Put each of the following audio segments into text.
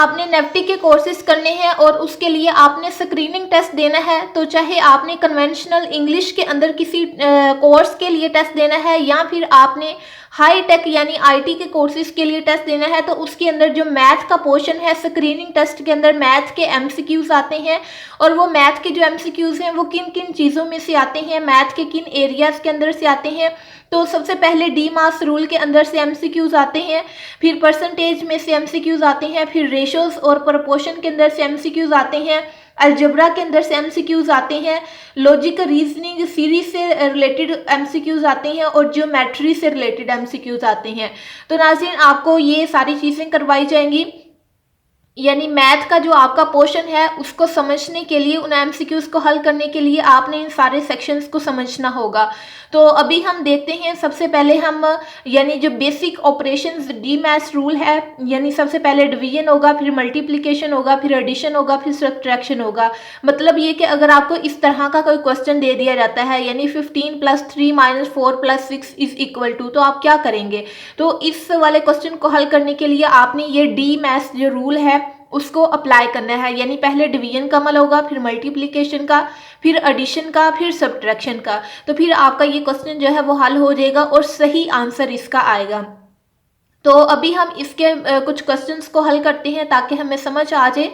आपने नेफ्टी के कोर्सेज करने हैं और उसके लिए आपने स्क्रीनिंग टेस्ट देना है, तो चाहे आपने कन्वेंशनल इंग्लिश के अंदर किसी कोर्स के लिए टेस्ट देना है या फिर आपने हाई टेक यानी आईटी के कोर्सेज के लिए टेस्ट देना है, तो उसके अंदर जो मैथ का पोर्शन है, स्क्रीनिंग टेस्ट के अंदर मैथ के एमसीक्यूज आते हैं। और वो मैथ के जो एमसीक्यूज हैं वो किन किन चीज़ों में से आते हैं, मैथ के किन एरियाज के अंदर से आते हैं। तो सबसे पहले डी मास रूल के अंदर से एमसीक्यूज आते हैं, फिर परसेंटेज में से एमसीक्यूज आते हैं, फिर रेशोज और प्रोपोर्शन के अंदर से एमसीक्यूज आते हैं, अलजेब्रा के अंदर से एमसीक्यूज आते हैं, लॉजिकल रीजनिंग सीरीज से रिलेटेड एमसीक्यूज आते हैं और ज्योमेट्री से रिलेटेड एमसीक्यूज आते हैं। तो नाज़रीन, आपको ये सारी चीज़ें करवाई जाएंगी, यानी मैथ का जो आपका पोर्शन है उसको समझने के लिए, उन एमसीक्यूज को हल करने के लिए आपने इन सारे सेक्शंस को समझना होगा। तो अभी हम देखते हैं, सबसे पहले हम यानी जो basic operations D maths rule है, यानी सबसे पहले डिवीजन होगा, फिर मल्टीप्लिकेशन होगा, फिर एडिशन होगा, फिर सब्ट्रैक्शन होगा। मतलब ये कि अगर आपको इस तरह का कोई क्वेश्चन दे दिया जाता है, यानी 15 + 3 - 4 + 6 = 2, तो आप क्या करेंगे? तो इस वाले क्वेश्चन को हल करने के लिए आपने ये डी मैथ्स जो रूल है उसको अप्लाई करना है, यानी पहले डिवीजन का अमल होगा, फिर मल्टीप्लिकेशन का, फिर एडिशन का, फिर सब्ट्रैक्शन का। तो फिर आपका ये क्वेश्चन जो है वो हल हो जाएगा और सही आंसर इसका आएगा। तो अभी हम इसके कुछ क्वेश्चंस को हल करते हैं ताकि हमें समझ आ जाए।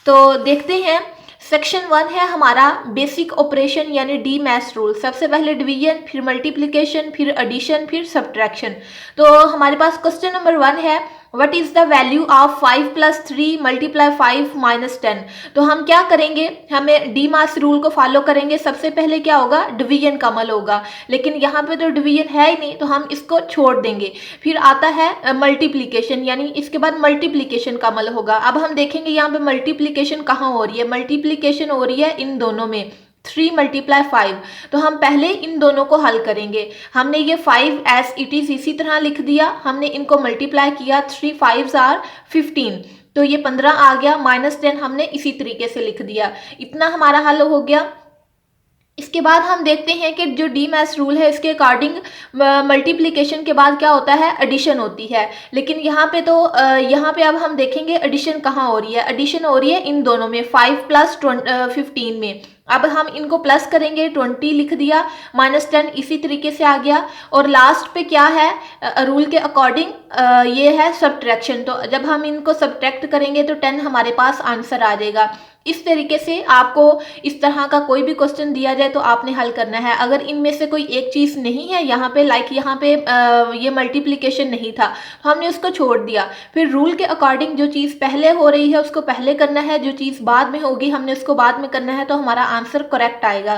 तो देखते हैं, सेक्शन 1 है हमारा बेसिक ऑपरेशन यानी डी मैथ्स रूल। सबसे पहले डिवीजन, फिर मल्टीप्लिकेशन, फिर एडिशन, फिर सब्ट्रैक्शन। तो हमारे पास क्वेश्चन नंबर 1 है, what is the value of 5 + 3 × 5 - 10। तो हम क्या करेंगे, हमें डी मैथ्स रूल को फॉलो करेंगे। सबसे पहले क्या होगा, डिवीजन का अमल होगा, लेकिन यहाँ पे तो डिवीजन है ही नहीं तो हम इसको छोड़ देंगे। फिर आता है मल्टीप्लिकेशन, यानी इसके बाद मल्टीप्लिकेशन का अमल होगा। अब हम देखेंगे यहाँ पे मल्टीप्लिकेशन कहाँ हो रही है, मल्टीप्लिकेशन हो रही है इन दोनों में, 3 × 5। तो हम पहले इन दोनों को हल करेंगे। हमने ये 5 एज इट इज इसी तरह लिख दिया, हमने इनको मल्टीप्लाई किया, 3 5s are 15, तो ये 15 आ गया, -10 हमने इसी तरीके से लिख दिया। इतना हमारा हल हो गया। इसके बाद हम देखते हैं कि जो डी मैथ्स रूल है इसके अकॉर्डिंग मल्टीप्लिकेशन के बाद क्या होता है, एडिशन होती है। लेकिन यहाँ पे तो यहाँ पे अब हम देखेंगे एडिशन कहाँ हो रही है, एडिशन हो रही है इन दोनों में, 5 + 15 में। अब हम इनको प्लस करेंगे, 20 लिख दिया, -10 इसी तरीके से आ गया। और लास्ट पे क्या है, रूल के अकॉर्डिंग ये है सब्ट्रैक्शन। तो जब हम इनको सब्ट्रैक्ट करेंगे तो 10 हमारे पास आंसर आ जाएगा। इस तरीके से आपको इस तरह का कोई भी क्वेश्चन दिया जाए तो आपने हल करना है। अगर इनमें से कोई एक चीज़ नहीं है यहाँ पे, लाइक यहाँ पे ये मल्टीप्लिकेशन नहीं था तो हमने उसको छोड़ दिया। फिर रूल के अकॉर्डिंग जो चीज़ पहले हो रही है उसको पहले करना है, जो चीज़ बाद में होगी हमने उसको बाद में करना है, तो हमारा आंसर करेक्ट आएगा।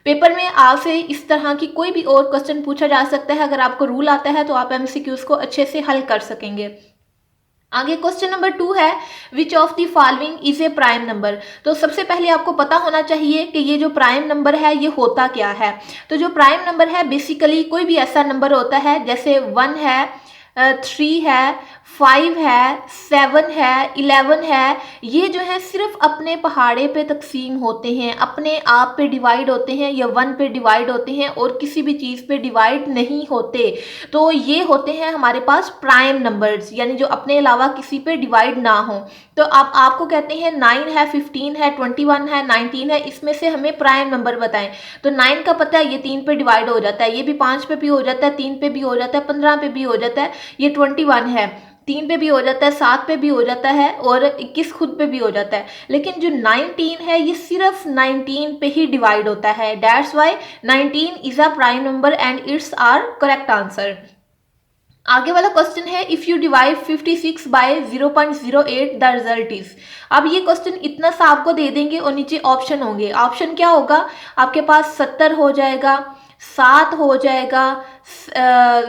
पेपर में आपसे इस तरह की कोई भी और क्वेश्चन पूछा जा सकता है, अगर आपको रूल आता है तो आप एमसीक्यूज को अच्छे से हल कर सकेंगे। आगे क्वेश्चन नंबर 2 है, which of the following is a prime number. तो सबसे पहले आपको पता होना चाहिए कि ये जो प्राइम नंबर है ये होता क्या है। तो जो प्राइम नंबर है बेसिकली कोई भी ऐसा नंबर होता है, जैसे 1 है, 3 है, 5 है, 7 है, 11 है, ये जो है सिर्फ अपने पहाड़े पे तकसीम होते हैं, अपने आप पे डिवाइड होते हैं या 1 पे डिवाइड होते हैं और किसी भी चीज़ पे डिवाइड नहीं होते। तो ये होते हैं हमारे पास प्राइम नंबर्स, यानी जो अपने अलावा किसी पे डिवाइड ना हो। तो अब आपको कहते हैं 9 है, 15 है, 21 है, 19 है, इसमें से हमें प्राइम नंबर बताएं। तो 9 का पता है ये 3 पे डिवाइड हो जाता है, ये भी 5 पे भी हो जाता है, 3 पे भी हो जाता है, 15 पे भी हो जाता है, ये 21 है, 3 पे भी हो जाता है, 7 पे भी हो जाता है और 21 खुद पे भी हो जाता है। लेकिन जो 19 है ये सिर्फ 19 पे ही डिवाइड होता है। That's why 19 is a prime number and it's our correct answer. आगे वाला क्वेश्चन है, if you divide 56 by 0.08 the result is. अब ये क्वेश्चन इतना सा आपको दे देंगे और नीचे ऑप्शन होंगे। ऑप्शन क्या होगा, आपके पास 70 हो जाएगा, 7 हो जाएगा,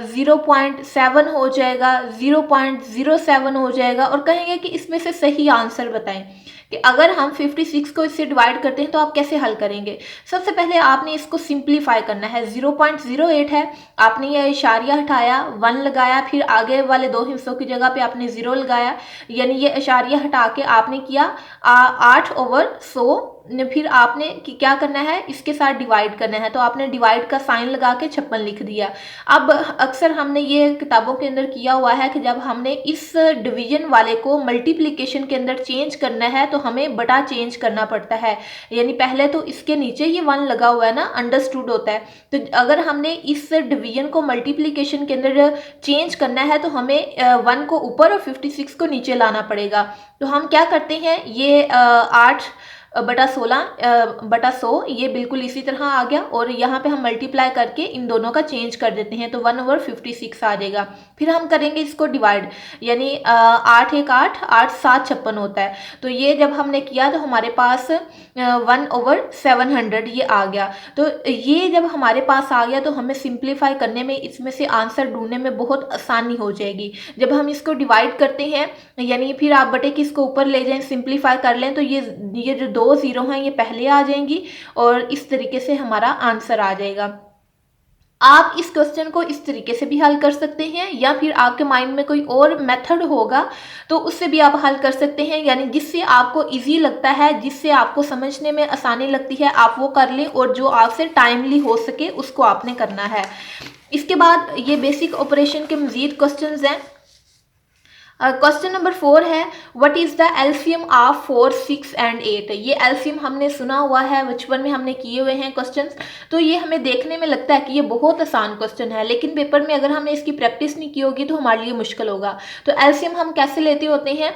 0.7 हो जाएगा, 0.07 हो जाएगा और कहेंगे कि इसमें से सही आंसर बताएं। कि अगर हम 56 को इससे डिवाइड करते हैं तो आप कैसे हल करेंगे। सबसे पहले आपने इसको सिंप्लीफाई करना है। 0.08 है, आपने ये इशारिया हटाया, 1 लगाया, फिर आगे वाले दो हिस्सों की जगह पे आपने 0 लगाया, यानी ये इशारिया हटा के आपने किया 8/100। फिर आपने क्या करना है, इसके साथ डिवाइड करना है, तो आपने डिवाइड का साइन लगा के 56 लिख दिया। अब अक्सर हमने ये किताबों के अंदर किया हुआ है कि जब हमने इस डिवीजन वाले को मल्टीप्लिकेशन के अंदर चेंज करना है तो हमें बटा चेंज करना पड़ता है, यानी पहले तो इसके नीचे ये 1 लगा हुआ है ना, अंडरस्टूड होता है। तो अगर हमने इस डिवीजन को मल्टीप्लिकेशन के अंदर चेंज करना है तो हमें 1 को ऊपर और 56 को नीचे लाना पड़ेगा। तो हम क्या करते हैं, ये 8/16/100 ये बिल्कुल इसी तरह आ गया, और यहाँ पे हम मल्टीप्लाई करके इन दोनों का चेंज कर देते हैं तो 1/56 आ जाएगा। फिर हम करेंगे इसको डिवाइड, यानी 8 1 8 8 7 56 होता है। तो ये जब हमने किया तो हमारे पास 1/700 ये आ गया। तो ये जब हमारे पास आ गया तो हमें सिंप्लीफाई करने में, इसमें से आंसर ढूंढने में बहुत आसानी हो जाएगी। जब हम इसको डिवाइड करते हैं, यानी फिर आप बटे की इसको ऊपर ले जाएं, सिंप्लीफाई कर लें, तो ये जो 2 0 हैं ये पहले आ जाएंगी और इस तरीके से हमारा आंसर आ जाएगा। आप इस क्वेश्चन को इस तरीके से भी हल कर सकते हैं, या फिर आपके माइंड में कोई और मेथड होगा तो उससे भी आप हल कर सकते हैं, यानी जिससे आपको इजी लगता है, जिससे आपको समझने में आसानी लगती है, आप वो कर लें, और जो आपसे टाइमली हो सके उसको आपने करना है। इसके बाद ये बेसिक ऑपरेशन के मजीद क्वेश्चंस हैं। क्वेश्चन नंबर 4 है, what is the LCM of 4 6 and 8। ये एलसीएम हमने सुना हुआ है, बचपन में हमने किए हुए हैं क्वेश्चंस, तो ये हमें देखने में लगता है कि ये बहुत आसान क्वेश्चन है, लेकिन पेपर में अगर हमने इसकी प्रैक्टिस नहीं की होगी तो हमारे लिए मुश्किल होगा। तो एलसीएम हम कैसे लेते होते हैं,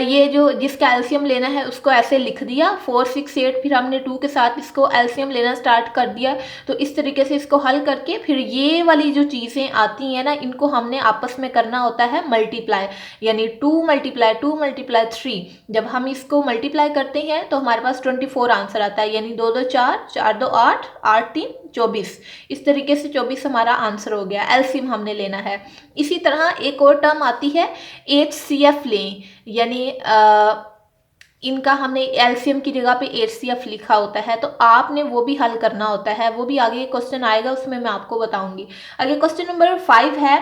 ये जो जिसका एलसीएम लेना है उसको ऐसे लिख दिया 4 6 8, फिर हमने 2 के साथ इसको एलसीएम लेना स्टार्ट कर दिया। तो इस तरीके से इसको हल करके फिर ये वाली जो चीज़ें आती हैं ना, इनको हमने आपस में करना होता है मल्टीप्लाई, यानी 2 × 3। जब हम इसको मल्टीप्लाई करते हैं तो हमारे पास 24 आंसर आता है, यानी 2 2 4 4 2 8 8 3 24। इस तरीके से 24 हमारा आंसर हो गया। एलसीएम हमने लेना है। इसी तरह एक और टर्म आती है HCF लें, यानी इनका हमने एलसीएम की जगह पे HCF लिखा होता है, तो आपने वो भी हल करना होता है। वो भी आगे क्वेश्चन आएगा, उसमें मैं आपको बताऊंगी। आगे क्वेश्चन नंबर 5 है,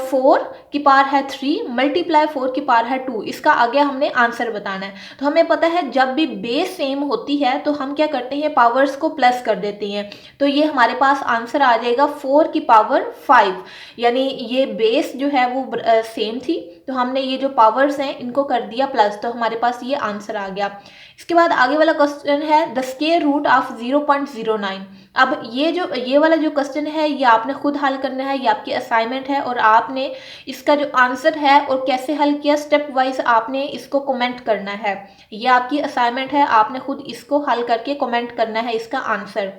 4 की पावर है 3 मल्टीप्लाई 4 की पावर है 2। इसका आगे हमने आंसर बताना है। तो हमें पता है जब भी बेस सेम होती है तो हम क्या करते हैं, पावर्स को प्लस कर देते हैं। तो ये हमारे पास आंसर आ जाएगा 4 की पावर 5, यानी ये बेस जो है वो सेम थी, तो हमने ये जो पावर्स हैं इनको कर दिया प्लस, तो हमारे पास ये आंसर आ गया। इसके बाद आगे वाला क्वेश्चन है द स्क्वायर रूट ऑफ 0.09। अब ये वाला जो क्वेश्चन है ये आपने खुद हल करना है, ये आपकी असाइनमेंट है, और आपने इसका जो आंसर है और कैसे हल किया स्टेप वाइज आपने इसको कमेंट करना है। ये आपकी असाइनमेंट है, आपने खुद इसको हल करके कमेंट करना है इसका आंसर।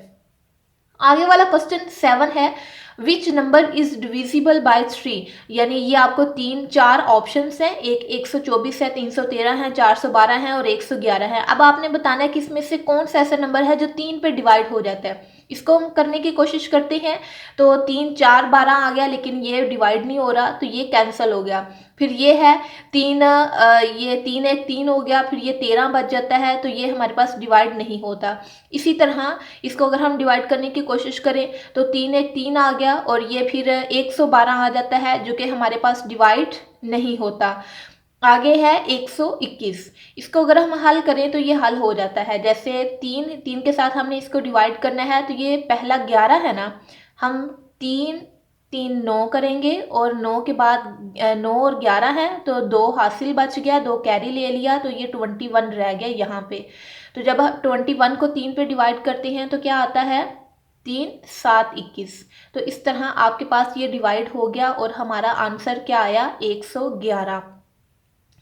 आगे वाला क्वेश्चन 7 है, which number is divisible by 3। यानी ये आपको 3-4 ऑप्शंस हैं, एक 124 है, 313 है, 412 है और 111 है। अब आपने बताना है कि इसमें से कौन सा ऐसा नंबर है जो 3 पे डिवाइड हो जाता है। इसको हम करने की कोशिश करते हैं, तो 3 4 12 आ गया, लेकिन ये डिवाइड नहीं हो रहा, तो ये कैंसिल हो गया। फिर ये है 3 ये 3 1 3 हो गया, फिर ये 13 बच जाता है, तो ये हमारे पास डिवाइड नहीं होता। इसी तरह इसको अगर हम डिवाइड करने की कोशिश करें तो 3 1 3 आ गया, और ये फिर 112 आ जाता है, जो कि हमारे पास डिवाइड नहीं होता। आगे है 121। इसको अगर हम हल करें तो ये हल हो जाता है। जैसे 3 के साथ हमने इसको डिवाइड करना है, तो ये पहला 11 है ना, हम 3 3 9 करेंगे, और 9 के बाद 9 और 11 है, तो 2 हासिल बच गया, 2 कैरी ले लिया, तो ये 21 रह गया यहाँ पे। तो जब हम 21 को 3 पे डिवाइड करते हैं तो क्या आता है, 3 7 21। तो इस तरह आपके पास ये डिवाइड हो गया, और हमारा आंसर क्या आया, 111।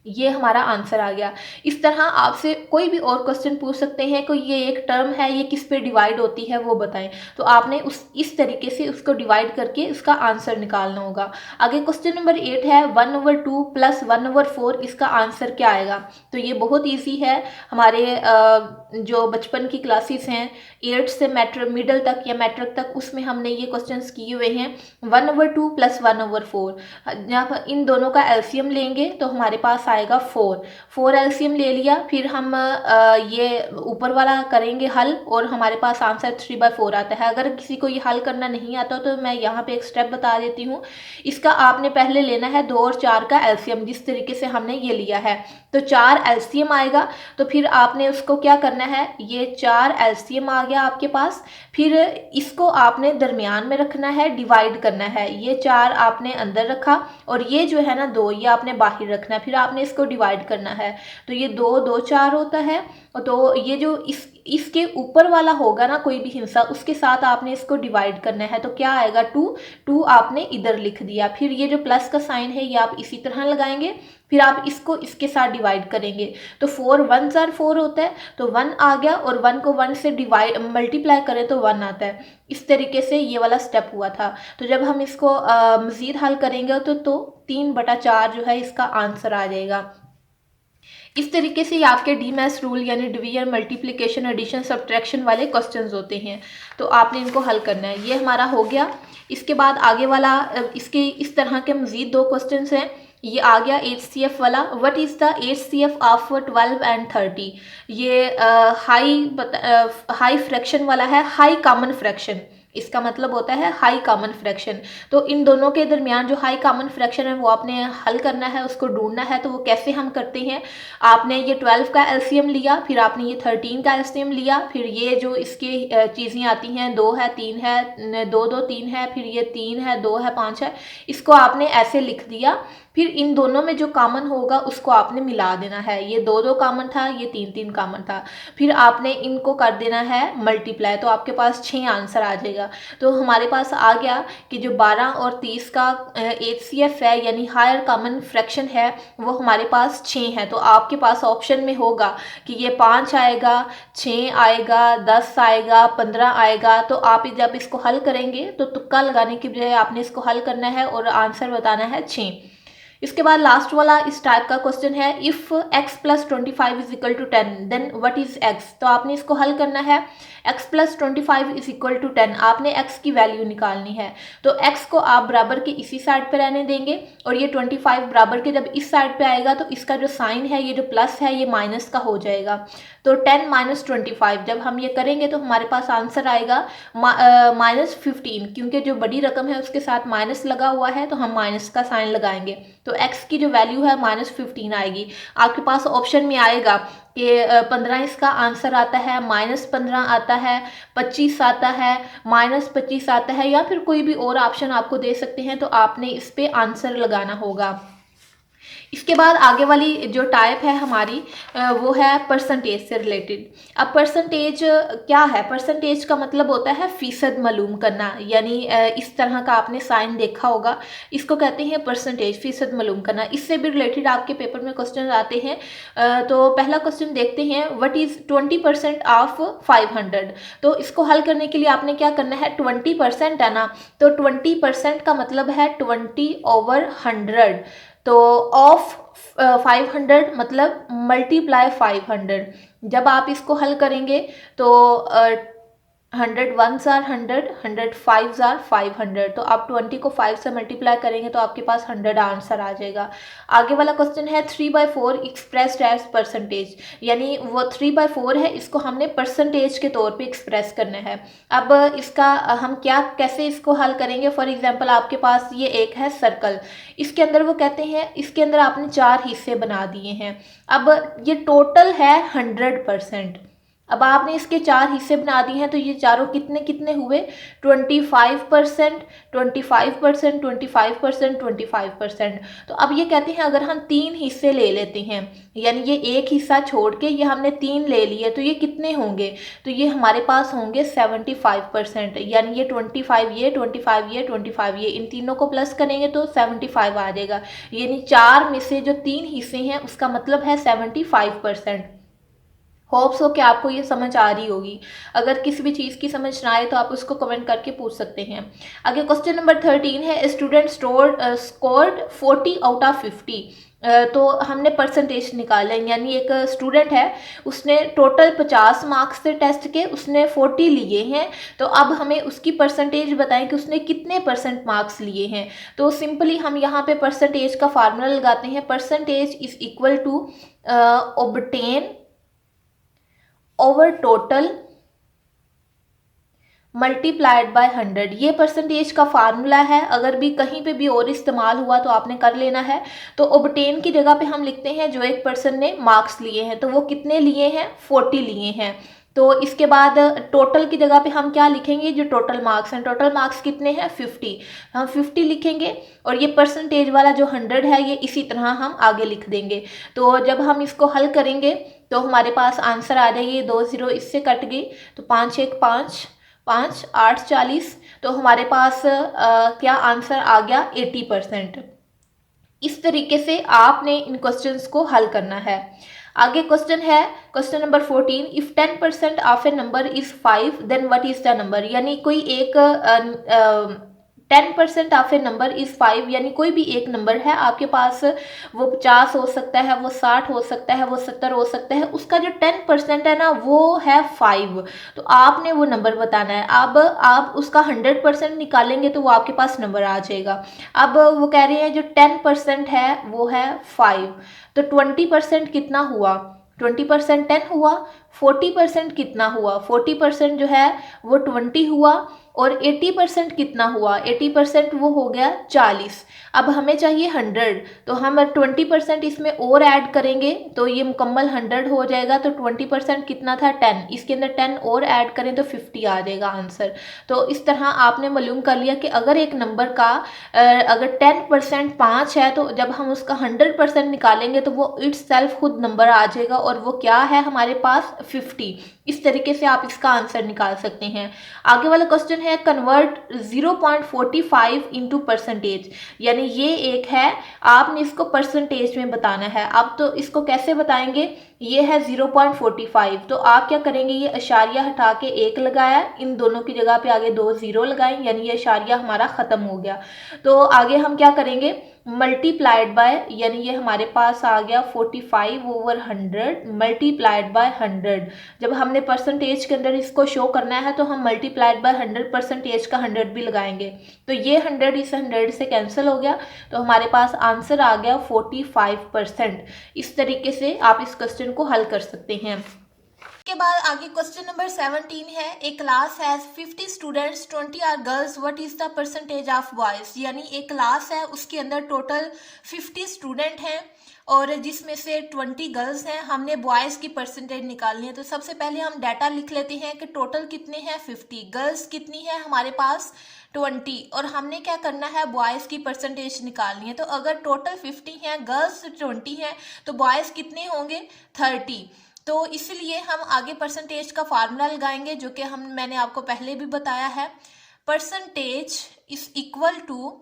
ये हमारा आंसर आ गया। इस तरह आपसे कोई भी और क्वेश्चन पूछ सकते हैं, कोई ये एक टर्म है ये किस पे डिवाइड होती है वो बताएं, तो आपने इस तरीके से उसको डिवाइड करके उसका आंसर निकालना होगा। आगे क्वेश्चन नंबर 8 है 1/2 + 1/4, इसका आंसर क्या आएगा। तो ये बहुत ईजी है। हमारे जो बचपन की क्लासेस हैं 8 से मिडिल तक या मैट्रिक तक, उसमें हमने ये क्वेश्चन किए हुए हैं। 1/2 + 1/4, जब इन दोनों का एलसीएम लेंगे तो हमारे पास आएगा 4 एलसीएम ले लिया, फिर हम ये ऊपर वाला करेंगे हल और हमारे पास आंसर 3/4 आता है। अगर किसी को ये हल करना नहीं आता तो मैं यहाँ पे एक स्टेप बता देती हूँ। इसका आपने पहले लेना है 2 और 4 का एलसीएम, जिस तरीके से हमने ये लिया है। तो 4 एलसीएम आएगा, तो फिर आपने उसको क्या करना है, ये 4 एलसीएम आ गया आपके पास, फिर इसको आपने दरमियान में रखना है, डिवाइड करना है। ये 4 आपने अंदर रखा और ये जो है ना 2 ये आपने बाहर रखना है, फिर आपने इसको डिवाइड करना है। तो ये 2 2 4 होता है। तो ये जो इसके ऊपर वाला होगा ना कोई भी हिस्सा, उसके साथ आपने इसको डिवाइड करना है। तो क्या आएगा 2 आपने इधर लिख दिया। फिर ये जो प्लस का साइन है ये आप इसी तरह लगाएंगे, फिर आप इसको इसके साथ डिवाइड करेंगे। तो 4 1s are 4 होता है, तो 1 आ गया और 1 को 1 से डिवाइड मल्टीप्लाई करें तो 1 आता है। इस तरीके से ये वाला स्टेप हुआ था। तो जब हम इसको मज़ीद हल करेंगे तो 3/4 जो है इसका आंसर आ जाएगा। इस तरीके से ये आपके डीमैथ्स रूल यानी डिवीजन, मल्टीप्लिकेशन, एडिशन, सब्ट्रैक्शन वाले क्वेश्चंस होते हैं। तो आपने इनको हल करना है। ये हमारा हो गया। इसके बाद आगे वाला इसके इस तरह के मज़ीद 2 क्वेश्चंस हैं। ये आ गया HCF वाला। What is the HCF of 12 and 30? ये हाई फ्रैक्शन वाला है, हाई कॉमन फ्रैक्शन। इसका मतलब होता है हाई कॉमन फ्रैक्शन। तो इन दोनों के दरमियान जो हाई कॉमन फ्रैक्शन है वो आपने हल करना है, उसको ढूंढना है। तो वो कैसे हम करते हैं, आपने ये 12 का एलसीएम लिया, फिर आपने ये 13 का एलसीएम लिया, फिर ये जो इसकी चीज़ें आती हैं 2 है 3 है 2 2 3 है, फिर ये 3 है 2 है 5 है, इसको आपने ऐसे लिख दिया। फिर इन दोनों में जो कॉमन होगा उसको आपने मिला देना है। ये 2 2 कॉमन था, ये 3 3 कॉमन था, फिर आपने इनको कर देना है मल्टीप्लाई, तो आपके पास 6 आंसर आ जाएगा। तो हमारे पास आ गया कि जो 12 और 30 का HCF है यानी हायर कॉमन फ्रैक्शन है वो हमारे पास 6 है। तो आपके पास ऑप्शन में होगा कि ये 5 आएगा, 6 आएगा, 10 आएगा, 15 आएगा। तो आप जब इसको हल करेंगे तो तुक्का लगाने की बजाय आपने इसको हल करना है और आंसर बताना है 6। इसके बाद लास्ट वाला इस टाइप का क्वेश्चन है, if x + 25 = 10 then what is x? तो आपने इसको हल करना है। x + 25 = 10, आपने x की वैल्यू निकालनी है। तो x को आप बराबर के इसी साइड पे रहने देंगे और ये 25 बराबर के जब इस साइड पे आएगा तो इसका जो साइन है, ये जो प्लस है, ये माइनस का हो जाएगा। तो 10 - 25 जब हम ये करेंगे तो हमारे पास आंसर आएगा -15, क्योंकि जो बड़ी रकम है उसके साथ माइनस लगा हुआ है तो हम माइनस का साइन लगाएंगे। तो x की जो वैल्यू है -15 आएगी। आपके पास ऑप्शन में आएगा कि 15 इसका आंसर आता है, -15 आता है, 25 आता है, -25 आता है, या फिर कोई भी और ऑप्शन आपको दे सकते हैं। तो आपने इस पे आंसर लगाना होगा। इसके बाद आगे वाली जो टाइप है हमारी वो है परसेंटेज से रिलेटेड। अब परसेंटेज क्या है? परसेंटेज का मतलब होता है फीसद मालूम करना, यानी इस तरह का आपने साइन देखा होगा, इसको कहते हैं परसेंटेज, फीसद मालूम करना। इससे भी रिलेटेड आपके पेपर में क्वेश्चन आते हैं। तो पहला क्वेश्चन देखते हैं, व्हाट इज़ 20% ऑफ 500? तो इसको हल करने के लिए आपने क्या करना है, 20% है ना, तो 20% का मतलब है 20/100। तो ऑफ 500 मतलब मल्टीप्लाई 500। जब आप इसको हल करेंगे तो 100 1s are 100, 100 5s are 500। तो आप 20 को 5 से मल्टीप्लाई करेंगे तो आपके पास 100 आंसर आ जाएगा। आगे वाला क्वेश्चन है 3/4 एक्सप्रेस्ड एज परसेंटेज, यानी वो 3/4 है, इसको हमने परसेंटेज के तौर पे एक्सप्रेस करना है। अब इसका हम कैसे इसको हल करेंगे? फॉर एग्जांपल आपके पास ये एक है सर्कल, इसके अंदर वो कहते हैं इसके अंदर आपने 4 हिस्से बना दिए हैं। अब ये टोटल है 100%। अब आपने इसके 4 हिस्से बना दिए हैं तो ये चारों कितने कितने हुए, 25%, 25%, 25%, 25%। तो अब ये कहते हैं अगर हम 3 हिस्से ले लेते हैं, यानी ये एक हिस्सा छोड़ के ये हमने 3 ले लिए, तो ये कितने होंगे? तो ये हमारे पास होंगे 75%, यानी ये 25 ये 25 ये 25 ये, इन तीनों को प्लस करेंगे तो 75 आ जाएगा। यानी 4 में से जो 3 हिस्से हैं उसका मतलब है 75%। होप्स हो कि आपको ये समझ आ रही होगी। अगर किसी भी चीज़ की समझ ना आए तो आप उसको कमेंट करके पूछ सकते हैं। आगे क्वेश्चन नंबर 13 है, स्टूडेंट स्कोर्ड 40 out of 50। तो हमने परसेंटेज निकाला है, यानी एक स्टूडेंट है उसने टोटल 50 मार्क्स से टेस्ट के उसने 40 लिए हैं, तो अब हमें उसकी परसेंटेज बताएं कि उसने कितने परसेंट मार्क्स लिए हैं। तो सिंपली हम यहाँ पे परसेंटेज का फार्मूला लगाते हैं। Percentage is equal to obtain over total multiplied by 100। ये परसेंटेज का फार्मूला है, अगर भी कहीं पे भी और इस्तेमाल हुआ तो आपने कर लेना है। तो ऑब्टेन की जगह पे हम लिखते हैं जो एक पर्सन ने मार्क्स लिए हैं, तो वो कितने लिए हैं, 40 लिए हैं। तो इसके बाद टोटल की जगह पे हम क्या लिखेंगे, जो टोटल मार्क्स हैं, टोटल मार्क्स कितने हैं 50, हम 50 लिखेंगे। और ये परसेंटेज वाला जो 100 है ये इसी तरह हम आगे लिख देंगे। तो जब हम इसको हल करेंगे तो हमारे पास आंसर आ जाएगी, 2 0 इससे कट गई, तो 5 1 5 5 8 40। तो हमारे पास क्या आंसर आ गया, 80%। इस तरीके से आपने इन क्वेश्चंस को हल करना है। आगे क्वेश्चन है, question number 14, if 10% of a number is 5 then what is the number. यानी कोई एक 10% ऑफ ए नंबर इज 5, यानी कोई भी एक नंबर है आपके पास, वो 50 हो सकता है, वो 60 हो सकता है, वो 70 हो सकता है, उसका जो 10% है ना वो है 5। तो आपने वो नंबर बताना है। अब आप उसका 100% निकालेंगे तो वो आपके पास नंबर आ जाएगा। अब वो कह रहे हैं जो 10% है वो है 5, तो 20% कितना हुआ, 20% 10 हुआ। 40% कितना हुआ, 40% जो है वो 20 हुआ। और 80% कितना हुआ, 80% वो हो गया 40। अब हमें चाहिए 100, तो हम 20% इसमें और ऐड करेंगे तो ये मुकम्मल 100 हो जाएगा। तो 20% कितना था, 10, इसके अंदर 10 और ऐड करें तो 50 आ जाएगा आंसर। तो इस तरह आपने मालूम कर लिया कि अगर एक नंबर का अगर 10% 5 है, तो जब हम उसका 100% निकालेंगे तो वो इट्स सेल्फ खुद नंबर आ जाएगा, और वो क्या है हमारे पास 50। इस तरीके से आप इसका आंसर निकाल सकते हैं। आगे वाला क्वेश्चन है, कन्वर्ट 0.45 इंटू परसेंटेज। यानी ये एक है, आपने इसको परसेंटेज में बताना है। अब तो इसको कैसे बताएंगे, ये है 0.45, तो आप क्या करेंगे, ये अशारिया हटा के 1 लगाया, इन दोनों की जगह पे आगे 2 0 लगाएं, यानी ये अशारिया हमारा खत्म हो गया। तो आगे हम क्या करेंगे, मल्टीप्लाइड बाय, यानी ये हमारे पास आ गया 45 ओवर 100 मल्टीप्लाइड बाय 100। जब हमने परसेंटेज के अंदर इसको शो करना है तो हम मल्टीप्लाइड बाय 100 परसेंटेज का 100 भी लगाएंगे, तो ये 100 इस 100 से कैंसिल हो गया, तो हमारे पास आंसर आ गया 45%। इस तरीके से आप इस क्वेश्चन को हल कर सकते हैं। के बाद आगे क्वेश्चन नंबर 17 है, a class has 50 students 20 are girls, what is the percentage of boys. यानी एक क्लास है उसके अंदर टोटल 50 स्टूडेंट हैं और जिसमें से 20 गर्ल्स हैं, हमने बॉयज़ की परसेंटेज निकालनी है। तो सबसे पहले हम डाटा लिख लेते हैं कि टोटल कितने हैं 50, गर्ल्स कितनी है हमारे पास 20, और हमने क्या करना है बॉयज़ की परसेंटेज निकालनी है। तो अगर टोटल 50 हैं, गर्ल्स 20 हैं, तो बॉयज़ कितने होंगे 30। तो इसलिए हम आगे परसेंटेज का फार्मूला लगाएंगे जो कि मैंने आपको पहले भी बताया है। Percentage is equal to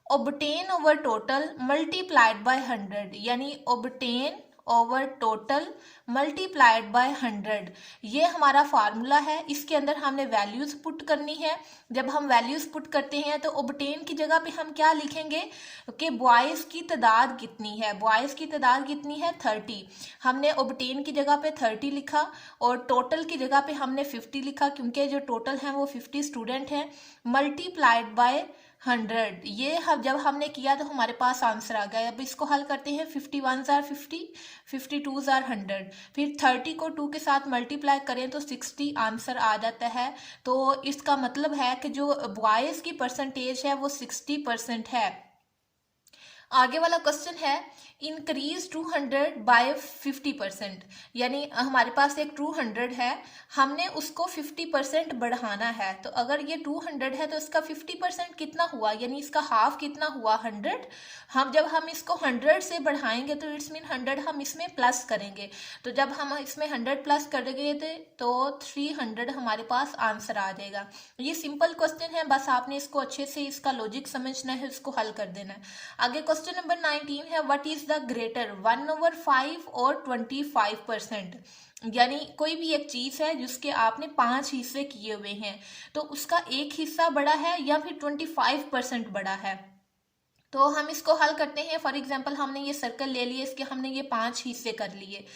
obtain over total multiplied by 100, यानी obtain over total multiplied by 100, ये हमारा फार्मूला है। इसके अंदर हमने वैल्यूज पुट करनी है। जब हम वैल्यूज पुट करते हैं तो ऑब्टेन की जगह पे हम क्या लिखेंगे कि बॉयज़ की तादाद कितनी है, बॉयज़ की तादाद कितनी है 30। हमने ऑब्टेन की जगह पे 30 लिखा और टोटल की जगह पे हमने 50 लिखा, क्योंकि जो टोटल हैं वो 50 स्टूडेंट हैं, मल्टीप्लाइड बाय 100। ये जब हमने किया तो हमारे पास आंसर आ गया। अब इसको हल करते हैं, 51 आर 50, 52 आर 100, फिर 30 को 2 के साथ मल्टीप्लाई करें तो 60 आंसर आ जाता है। तो इसका मतलब है कि जो बॉयज़ की परसेंटेज है वो 60% है। आगे वाला क्वेश्चन है, इंक्रीज 200 बाय 50%, यानी हमारे पास एक 200 है, हमने उसको 50% बढ़ाना है। तो अगर ये 200 है तो इसका 50% कितना हुआ, यानी इसका हाफ कितना हुआ 100। हम जब हम इसको 100 से बढ़ाएंगे तो इट्स मीन 100 हम इसमें प्लस करेंगे, तो जब हम इसमें 100 प्लस कर देंगे तो 300 हमारे पास आंसर आ जाएगा। ये सिंपल क्वेश्चन है, बस आपने इसको अच्छे से इसका लॉजिक समझना है, इसको हल कर देना है। आगे क्वेश्चन नंबर 19 है, व्हाट इज द ग्रेटर 1/5 और 25%। यानी कोई भी एक चीज है जिसके आपने 5 हिस्से किए हुए हैं, तो उसका एक हिस्सा बड़ा है या फिर 25% बड़ा है। तो हम इसको हल करते हैं। फॉर एग्जांपल हमने ये सर्कल ले लिए, इसके हमने ये 5 हिस्से कर लिए।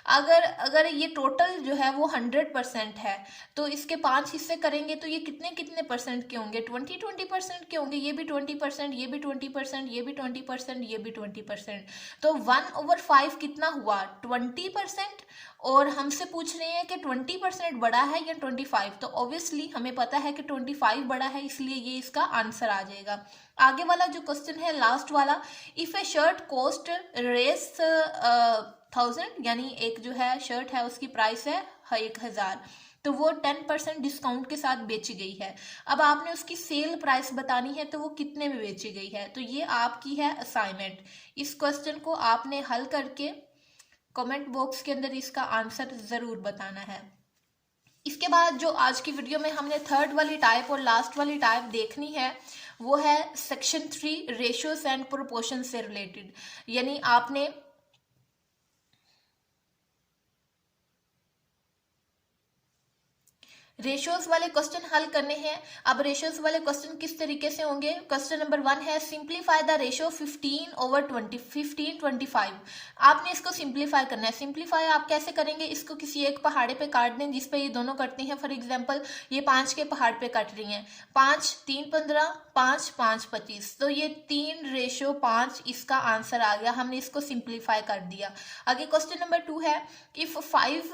अगर अगर ये टोटल जो है वो 100% है, तो इसके 5 हिस्से करेंगे तो ये कितने कितने परसेंट के होंगे? 20% के होंगे। ये भी 20%, ये भी 20%, ये भी 20%, ये भी 20%। तो 1/5 कितना हुआ? 20%। और हमसे पूछ रहे हैं कि 20% बड़ा है या 25। तो ऑब्वियसली हमें पता है कि 25 बड़ा है, इसलिए ये इसका आंसर आ जाएगा। आगे वाला जो क्वेश्चन है लास्ट वाला, if a shirt costs Rs 1000, यानी एक जो है शर्ट है उसकी प्राइस है 1000, तो वो 10% डिस्काउंट के साथ बेची गई है। अब आपने उसकी सेल प्राइस बतानी है, तो वो कितने में बेची गई है। तो ये आपकी है असाइनमेंट। इस क्वेश्चन को आपने हल करके कमेंट बॉक्स के अंदर इसका आंसर जरूर बताना है। इसके बाद जो आज की वीडियो में हमने थर्ड वाली टाइप और लास्ट वाली टाइप देखनी है, वो है सेक्शन 3 रेशियोज एंड प्रोपोर्शन से रिलेटेड। यानी आपने रेशियोज वाले क्वेश्चन हल करने हैं। अब रेशियोज वाले क्वेश्चन किस तरीके से होंगे? क्वेश्चन नंबर 1 है सिंप्लीफाई द रेशियो 15/20 आपने इसको सिंप्लीफाई करना है। सिंप्लीफाई आप कैसे करेंगे? इसको किसी एक पहाड़े पे काट दें जिस पे ये दोनों कटती हैं। फॉर एग्जांपल ये 5 के पहाड़ पे कट रही हैं। 5 3 15, 5 5 25, तो ये 3/5 इसका आंसर आ गया। हमने इसको सिंप्लीफाई कर दिया। आगे क्वेश्चन नंबर 2 है if 5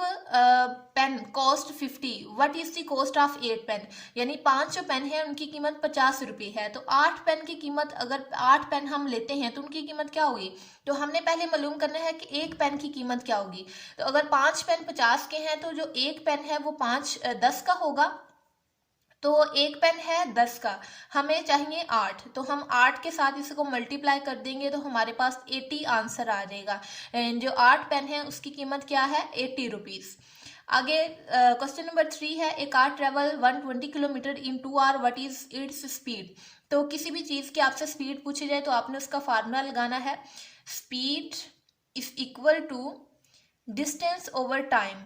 pen cost 50, what is the cost of 8 pen. यानी 5 जो पेन है उनकी कीमत 50 रुपये है, तो 8 पेन की कीमत, अगर 8 पेन हम लेते हैं तो उनकी कीमत क्या होगी? तो हमने पहले मालूम करना है कि एक पेन की कीमत क्या होगी। तो अगर 5 पेन 50 के हैं, तो जो एक पेन है वो 10 का होगा। तो एक पेन है 10 का, हमें चाहिए 8, तो हम 8 के साथ इसको मल्टीप्लाई कर देंगे तो हमारे पास 80 आंसर आ जाएगा। जो 8 पेन है उसकी कीमत क्या है? 80 रुपीज। आगे क्वेश्चन नंबर 3 है a car travel 120 kilometre in 2 hour, what is its speed. तो किसी भी चीज की आपसे स्पीड पूछी जाए तो आपने उसका फार्मूला लगाना है। Speed is equal to distance over time.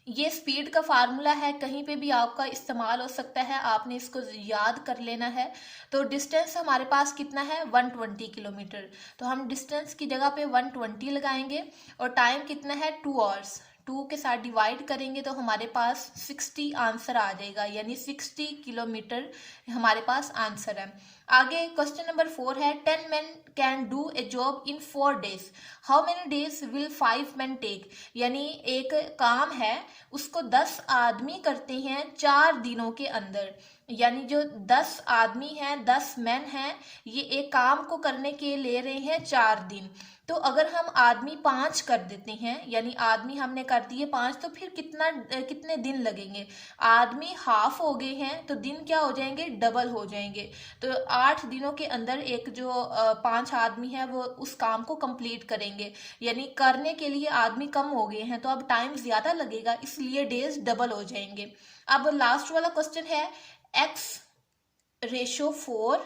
ये स्पीड का फार्मूला है, कहीं पे भी आपका इस्तेमाल हो सकता है, आपने इसको याद कर लेना है। तो डिस्टेंस हमारे पास कितना है? 120 किलोमीटर। तो हम डिस्टेंस की जगह पे 120 लगाएंगे और टाइम कितना है? 2 आवर्स। 2 के साथ डिवाइड करेंगे तो हमारे पास 60 आंसर आ जाएगा, यानी 60 किलोमीटर हमारे पास आंसर है। आगे क्वेश्चन नंबर 4 है 10 men can do a job in 4 days, how many days will 5 men take. यानी एक काम है उसको 10 आदमी करते हैं 4 दिनों के अंदर। यानी जो 10 आदमी हैं, 10 मैन हैं, ये एक काम को करने के ले रहे हैं 4 दिन। तो अगर हम आदमी 5 कर देते हैं, यानी आदमी हमने कर दिए 5, तो फिर कितने दिन लगेंगे? आदमी हाफ हो गए हैं तो दिन क्या हो जाएंगे? डबल हो जाएंगे। तो 8 दिनों के अंदर एक जो 5 आदमी है वो उस काम को कंप्लीट करेंगे। यानी करने के लिए आदमी कम हो गए हैं तो अब टाइम ज्यादा लगेगा, इसलिए डेज डबल हो जाएंगे। अब लास्ट वाला क्वेश्चन है x/4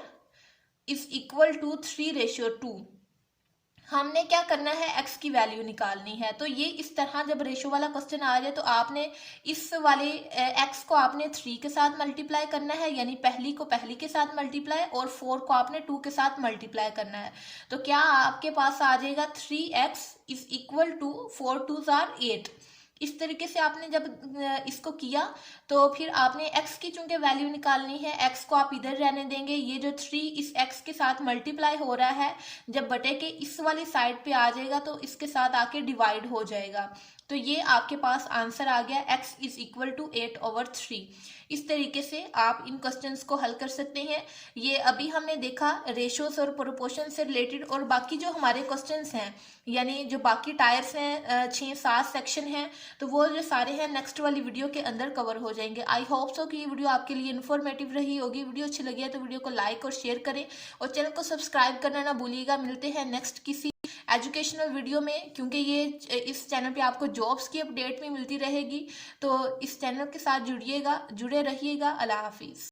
इज इक्वल टू 3/2। हमने क्या करना है? x की वैल्यू निकालनी है। तो ये इस तरह जब रेशो वाला क्वेश्चन आ जाए तो आपने इस वाले x को आपने 3 के साथ मल्टीप्लाई करना है, यानी पहली को पहली के साथ मल्टीप्लाई, और 4 को आपने 2 के साथ मल्टीप्लाई करना है। तो क्या आपके पास आ जाएगा? 3x is equal to 4 2s are 8। इस तरीके से आपने जब इसको किया तो फिर आपने x की चूंकि वैल्यू निकालनी है, x को आप इधर रहने देंगे। ये जो 3 इस x के साथ मल्टीप्लाई हो रहा है, जब बटे के इस वाली साइड पे आ जाएगा तो इसके साथ आके डिवाइड हो जाएगा। तो ये आपके पास आंसर आ गया x इज इक्वल टू 8/3। इस तरीके से आप इन क्वेश्चंस को हल कर सकते हैं। ये अभी हमने देखा रेशियोज और प्रोपोर्शन से रिलेटेड, और बाकी जो हमारे क्वेश्चंस हैं, यानी जो बाकी टायर्स हैं 6-7 सेक्शन हैं, तो वो जो सारे हैं नेक्स्ट वाली वीडियो के अंदर कवर हो जाएंगे। आई होप सो कि ये वीडियो आपके लिए इन्फॉर्मेटिव रही होगी। वीडियो अच्छी लगी है तो वीडियो को लाइक और शेयर करें और चैनल को सब्सक्राइब करना ना भूलिएगा। मिलते हैं नेक्स्ट किसी एजुकेशनल वीडियो में, क्योंकि ये इस चैनल पे आपको जॉब्स की अपडेट भी मिलती रहेगी। तो इस चैनल के साथ जुड़े रहिएगा। अल्लाह हाफिज़।